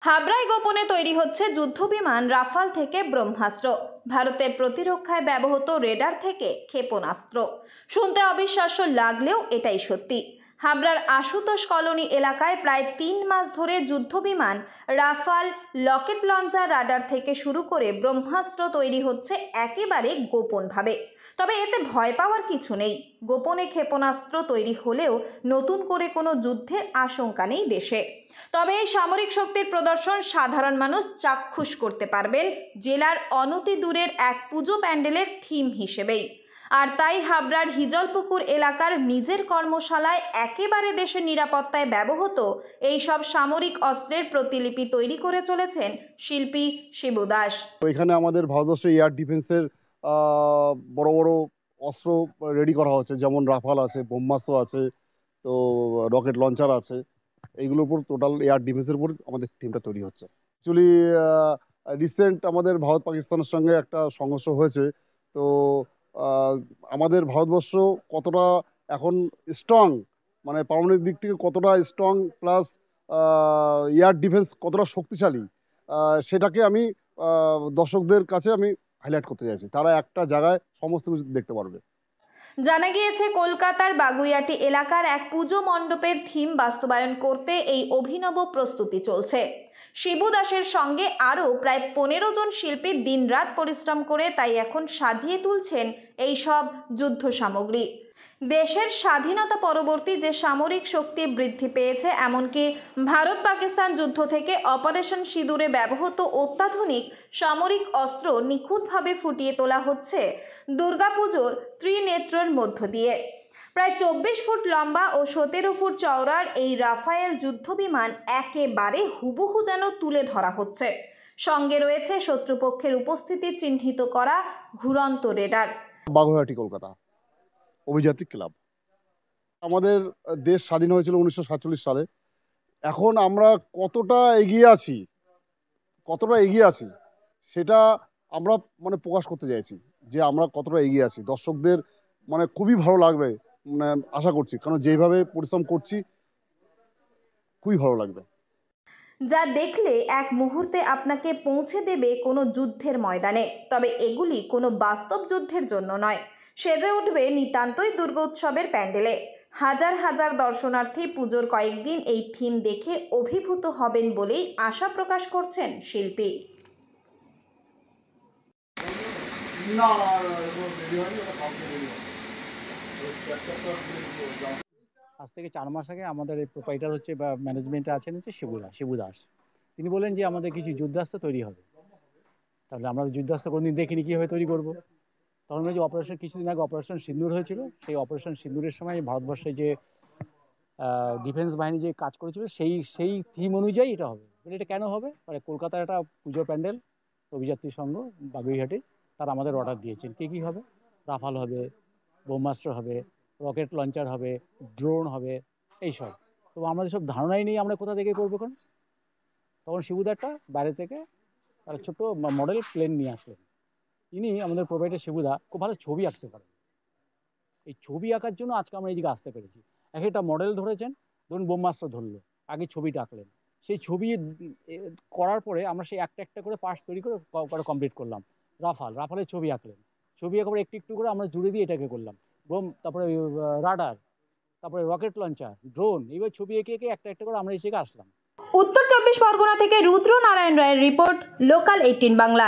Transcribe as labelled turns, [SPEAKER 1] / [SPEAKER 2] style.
[SPEAKER 1] হাবড়ায় গোপনে তৈরি হচ্ছে যুদ্ধবিমান রাফাল থেকে ব্রহ্মাস্ত্র, ভারতের প্রতিরক্ষায় ব্যবহৃত রেডার থেকে ক্ষেপণাস্ত্র। শুনতে অবিশ্বাস্য লাগলেও এটাই সত্যি। হাবড়ার আশুতোষ কলোনি এলাকায় প্রায় 3 মাস ধরে যুদ্ধবিমান রাফাল, রকেট লঞ্চার, রাডার থেকে শুরু করে ব্রহ্মাস্ত্র তৈরি হচ্ছে একেবারে গোপনভাবে। তবে এতে ভয় পাওয়ার কিছু নেই। গোপনে ক্ষেপণাস্ত্র তৈরি হলেও নতুন করে কোনো যুদ্ধের আশঙ্কা নেই দেশে। তবে এই সামরিক শক্তির প্রদর্শন সাধারণ মানুষ চাক্ষুষ করতে পারবেন জেলার অনতি দূরের এক পুজো প্যান্ডেলের থিম হিসেবেই। আর তাই হাবড়ার হিজলপুকুর এলাকার নিজের কর্মশালায় একেবারে দেশের নিরাপত্তায় ব্যবহৃত এই সব সামরিক অস্ত্রের প্রতিলিপি তৈরি করে চলেছেন শিল্পী শিবু দাস।
[SPEAKER 2] এখানে আমাদের ভারতবর্ষের এয়ার ডিফেন্সের বড় বড় অস্ত্র রেডি করা হচ্ছে, যেমন রাফাল আছে, ব্রহ্মাস্ত্র আছে, তো রকেট লঞ্চার আছে। এইগুলোর উপর টোটাল এয়ার ডিফেন্সের উপর আমাদের থিমটা তৈরি হচ্ছে। অ্যাকচুয়ালি রিসেন্ট আমাদের ভারত পাকিস্তানের সঙ্গে একটা সংঘর্ষ হয়েছে। তো আমাদের ভারতবর্ষ কতটা এখন স্ট্রং, মানে পারমাণবিক দিক থেকে কতটা স্ট্রং, প্লাস এয়ার ডিফেন্স কতটা শক্তিশালী, সেটাকে আমি দর্শকদের কাছে আমি হাইলাইট করতে চাইছি। তারা একটা জায়গায় সমস্ত কিছু দেখতে পারবে।
[SPEAKER 1] জানা গিয়েছে কলকাতার বাগুইআটি এলাকার এক পুজো মণ্ডপের থিম বাস্তবায়ন করতে এই অভিনব প্রস্তুতি চলছে। শিবু দাসের সঙ্গে আরও প্রায় 15 জন শিল্পী দিনরাত পরিশ্রম করে তাই এখন সাজিয়ে তুলছেন এই সব যুদ্ধ সামগ্রী। দেশের স্বাধীনতা পরবর্তী যে সামরিক শক্তি বৃদ্ধি পেয়েছে, এমনকি ভারত পাকিস্তান যুদ্ধ থেকে অপারেশন সিঁদুরে ব্যবহৃত অত্যাধুনিক সামরিক অস্ত্র নিখুঁতভাবে ফুটিয়ে তোলা হচ্ছে দুর্গাপুজোর ত্রিনেত্রের মধ্য দিয়ে। প্রায় 24 ফুট লম্বা ও 17 ফুট চওড়ার এই রাফায়েল যুদ্ধবিমান একেবারে হুবহু যেন তুলে ধরা হচ্ছে। সঙ্গে রয়েছে শত্রুপক্ষের উপস্থিতি চিহ্নিত করা ঘুরন্ত রেডার।
[SPEAKER 2] বাগুইআটি, কলকাতা, অভিযাত্রী ক্লাব। আমাদের দেশ স্বাধীন হয়েছিল 1947 সালে। এখন আমরা কতটা এগিয়ে আছি সেটা আমরা মানে প্রকাশ করতে চাইছি, যে আমরা কতটা এগিয়ে আছি। দর্শকদের মানে খুবই ভালো লাগবে, মানে আশা করছি, কারণ যেভাবে পরিশ্রম করছি খুবই ভালো লাগবে।
[SPEAKER 1] যা দেখলে এক মুহূর্তে আপনাকে পৌঁছে দেবে কোনো যুদ্ধের ময়দানে। তবে এগুলি কোনো বাস্তব যুদ্ধের জন্য নয়, সেজে উঠবে নিতান্তই দুর্গোৎসবের প্যান্ডেলে। হাজার হাজার দর্শনার্থী পুজোর কয়েকদিন এই থিম দেখে অভিভূত হবেন বলেই আশা প্রকাশ করছেন শিল্পী।
[SPEAKER 3] আজ থেকে 4 মাস আগে আমাদের এই প্রোপাইটার হচ্ছে বা ম্যানেজমেন্টে আছেন হচ্ছে শিবু দাস। তিনি বলেন যে আমাদের কিছু যুদ্ধাস্ত্র তৈরি হবে। তাহলে আমরা যুদ্ধাস্ত্র কোনোদিন দেখিনি, কীভাবে তৈরি করবো। তখন যে অপারেশন, কিছুদিন আগে অপারেশন সিন্দুর হয়েছিল, সেই অপারেশন সিন্দুরের সময় ভারতবর্ষে যে ডিফেন্স বাহিনী যে কাজ করেছিল সেই থিম অনুযায়ী এটা হবে। এটা কেন হবে, মানে কলকাতার একটা পুজো প্যান্ডেল অভিযাত্রী সংঘ বাগুইহাটি, তারা আমাদের অর্ডার দিয়েছেন কী হবে। রাফাল হবে, ব্রহ্মাস্ত্র হবে, রকেট লঞ্চার হবে, ড্রোন হবে, এইসব। তো আমাদের সব ধারণাই নেই আমরা কোথা থেকে করবো। তখন শিবুদারটা বাইরে থেকে একটা ছোট্ট মডেল প্লেন নিয়ে আসলেন। তিনি আমাদের প্রোভাইডার শিবুদা খুব ভালো ছবি আঁকতে পারেন। এই ছবি আঁকার জন্য আজকে আমরা এই দিকে আসতে পেরেছি। এক একটা মডেল ধরেছেন, ধরুন ব্রহ্মাস্ত্র ধরলো, আগে ছবিটা আঁকলেন, সেই ছবি করার পরে আমরা সেই একটা একটা করে পার্টস তৈরি করে কমপ্লিট করলাম। রাফালের ছবি আঁকলেন, ছবি আঁকার একটু একটু করে আমরা জুড়ে দিয়ে এটাকে করলাম। তারপরে রাডার, তারপরে রকেট লঞ্চার, ড্রোন, এইবার ছবি এঁকে এঁকে একটা একটা করে আমরা এসে আসলাম।
[SPEAKER 1] উত্তর 24 পরগনা থেকে রুদ্র নারায়ণ রায়ের রিপোর্ট, লোকাল 18 বাংলা।